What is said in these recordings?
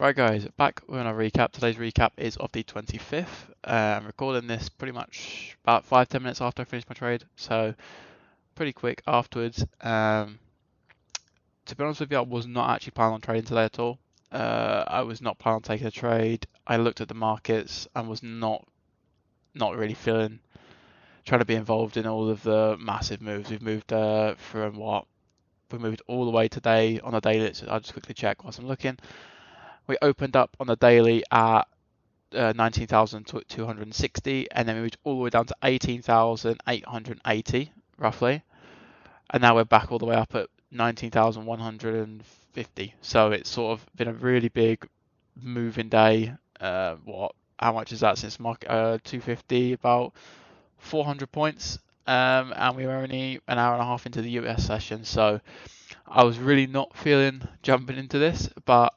Right guys, back with a recap. Today's recap is of the 25th. I'm recording this pretty much about 5-10 minutes after I finished my trade, so pretty quick afterwards. To be honest with you, I was not actually planning on trading today at all. I was not planning on taking a trade. I looked at the markets and was not really feeling trying to be involved in all of the massive moves. We've moved from what? We moved all the way today on the daily. So I'll just quickly check whilst I'm looking. We opened up on the daily at 19,260, and then we moved all the way down to 18,880 roughly, and now we're back all the way up at 19,150. So it's sort of been a really big moving day. How much is that since market 250? About 400 points. And we were only an hour and a half into the US session, so I was really not feeling jumping into this, but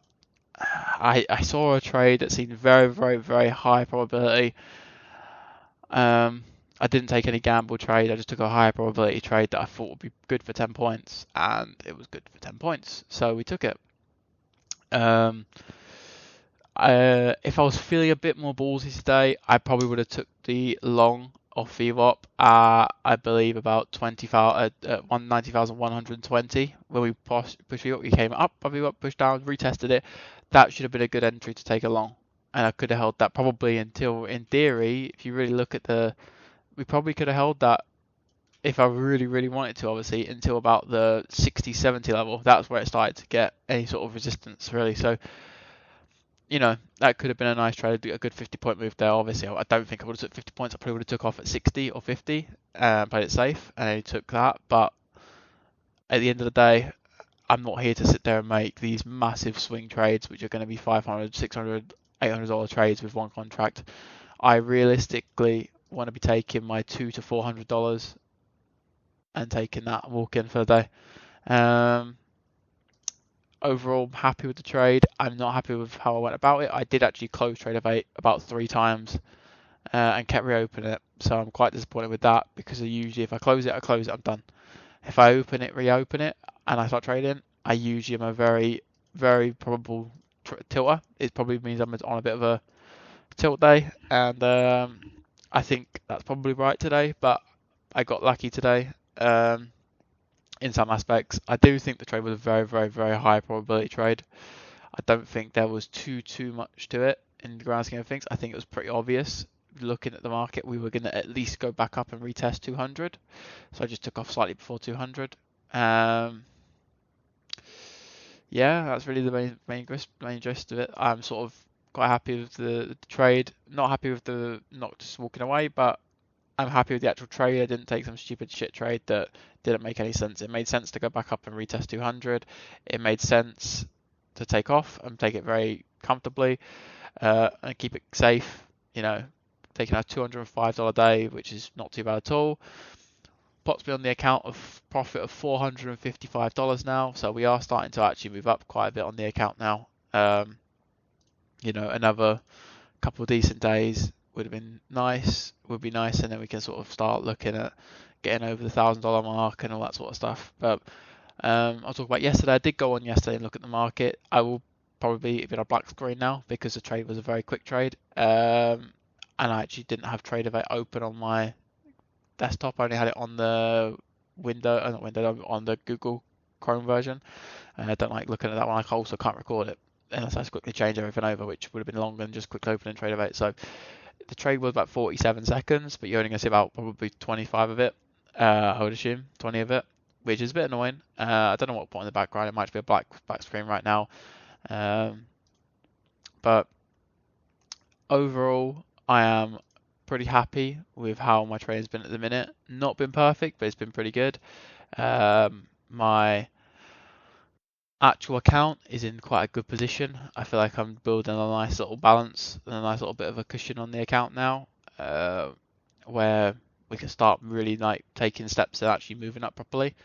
I saw a trade that seemed very, very, very high probability. I didn't take any gamble trade. I just took a higher probability trade that I thought would be good for 10 points, and it was good for 10 points. So we took it. Um, if I was feeling a bit more ballsy today, I probably would have took the long off VWAP at, I believe, about 190,120. When we pushed VWAP, we came up by VWAP, pushed down, retested it. That should have been a good entry to take along. And I could have held that probably until, in theory, if you really look at we probably could have held that if I really, really wanted to, obviously, until about the 60, 70 level. That's where it started to get any sort of resistance, really. So, that could have been a nice trade, a good 50-point move there. Obviously, I don't think I would have took 50 points. I probably would have took off at 60 or 50, played it safe, and I took that. But at the end of the day, I'm not here to sit there and make these massive swing trades, which are going to be 500, 600, $800 trades with one contract. I realistically want to be taking my $200 to $400 and taking that and walking for the day. Overall, I'm happy with the trade. I'm not happy with how I went about it. I did actually close trade of 8 about 3 times and kept reopening it. So I'm quite disappointed with that because usually if I close it, I'm done. If I open it, reopen it, and I start trading, I usually am a very, very probable tilter. It probably means I'm on a bit of a tilt day, and I think that's probably right today, but I got lucky today. In some aspects, I do think the trade was a very, very, very high probability trade. I don't think there was too much to it in the grand scheme of things. I think it was pretty obvious looking at the market we were going to at least go back up and retest 200. So I just took off slightly before 200. Yeah, that's really the main gist of it. I'm sort of quite happy with the trade. Not happy with the not just walking away, but I'm happy with the actual trade. I didn't take some stupid shit trade that didn't make any sense. It made sense to go back up and retest 200. It made sense to take off and take it very comfortably and keep it safe. Taking a $205 day, which is not too bad at all. Puts me on the account of profit of $455 now. So we are starting to actually move up quite a bit on the account now. Another couple of decent days would be nice, and then we can sort of start looking at getting over the $1,000 mark and all that sort of stuff. But I'll talk about yesterday. I did go on yesterday and look at the market. I will probably be on a black screen now because the trade was a very quick trade, and I actually didn't have TradeAway open on my desktop. I only had it on the on the Google Chrome version. I don't like looking at that one. I also can't record it unless I quickly change everything over, which would have been longer than just quick opening TradeAway. So the trade was about 47 seconds, but you're only going to see about probably 25 of it. I would assume 20 of it, which is a bit annoying. I don't know what to put in the background. It might be a black screen right now. But overall, I am pretty happy with how my trading's been at the minute. Not been perfect, but it's been pretty good. My actual account is in quite a good position. I feel like I'm building a nice little balance and a nice little bit of a cushion on the account now, where we can start really like taking steps and actually moving up properly.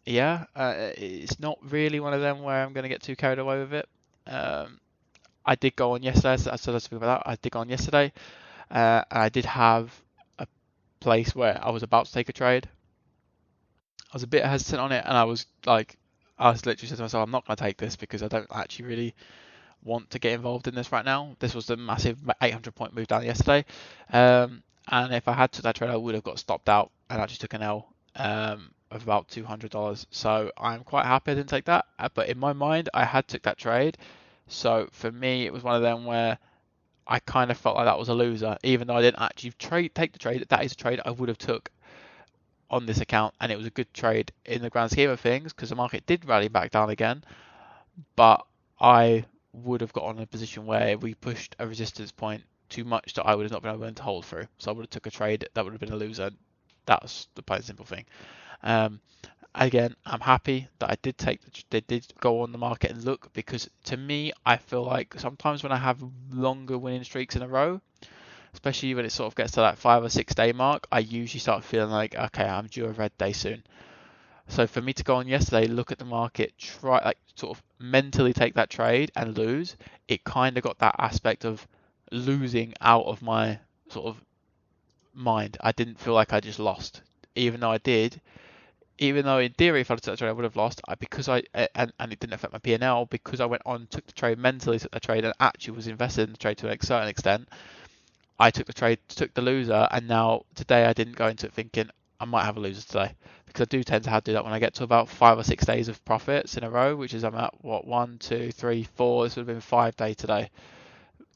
It's not really one of them where I'm going to get too carried away with it. I did go on yesterday, so let's speak about that. I did go on yesterday, and I did have a place where I was about to take a trade. I was a bit hesitant on it, and I was like, I was literally said to myself, I'm not going to take this because I don't actually really want to get involved in this right now. This was the massive 800 point move down yesterday, and if I had took that trade, I would have got stopped out and actually took an L of about $200. So I'm quite happy I didn't take that. But in my mind, I had took that trade. So for me, it was one of them where I kind of felt like that was a loser, even though I didn't actually take the trade. That is a trade I would have took on this account, and it was a good trade in the grand scheme of things because the market did rally back down again. But I would have got on a position where we pushed a resistance point too much that I would have not been able to hold through. So I would have took a trade that would have been a loser. That's the plain simple thing. Um, Again, I'm happy that I did they did go on the market and look, because to me, I feel like sometimes when I have longer winning streaks in a row, especially when it sort of gets to that 5 or 6 day mark, I usually start feeling like, okay, I'm due a red day soon. So for me to go on yesterday, look at the market, try like sort of mentally take that trade and lose, it kind of got that aspect of losing out of my sort of mind. I didn't feel like I just lost, even though I did. Even though in theory, if I'd took that trade, I would have lost. Because I and it didn't affect my P&L because I went on, took the trade mentally, took the trade, and actually was invested in the trade to a certain extent. I took the trade, took the loser, and now today I didn't go into it thinking I might have a loser today, because I do tend to have to do that when I get to about 5 or 6 days of profits in a row, which is I'm at what 1, 2, 3, 4. This would have been 5 day today,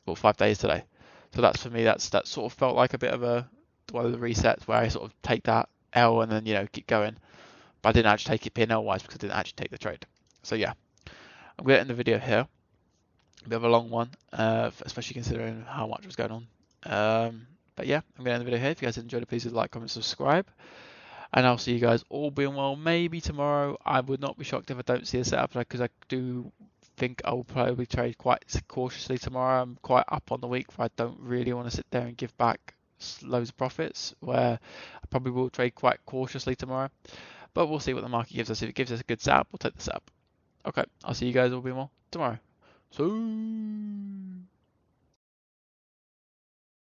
or 5 days today. So that's for me. That sort of felt like a bit of one of the resets where I sort of take that L and then keep going. But I didn't actually take it P&L wise because I didn't actually take the trade. So yeah, I'm going to end the video here. A bit of a long one, especially considering how much was going on. But yeah, I'm going to end the video here. If you guys enjoyed it, please like, comment, subscribe. And I'll see you guys all being well maybe tomorrow. I would not be shocked if I don't see a setup, because I do think I will probably trade quite cautiously tomorrow. I'm quite up on the week where I don't really want to sit there and give back loads of profits, where I probably will trade quite cautiously tomorrow. But we'll see what the market gives us. If it gives us a good setup, we'll take the setup. Okay, I'll see you guys all being well tomorrow. So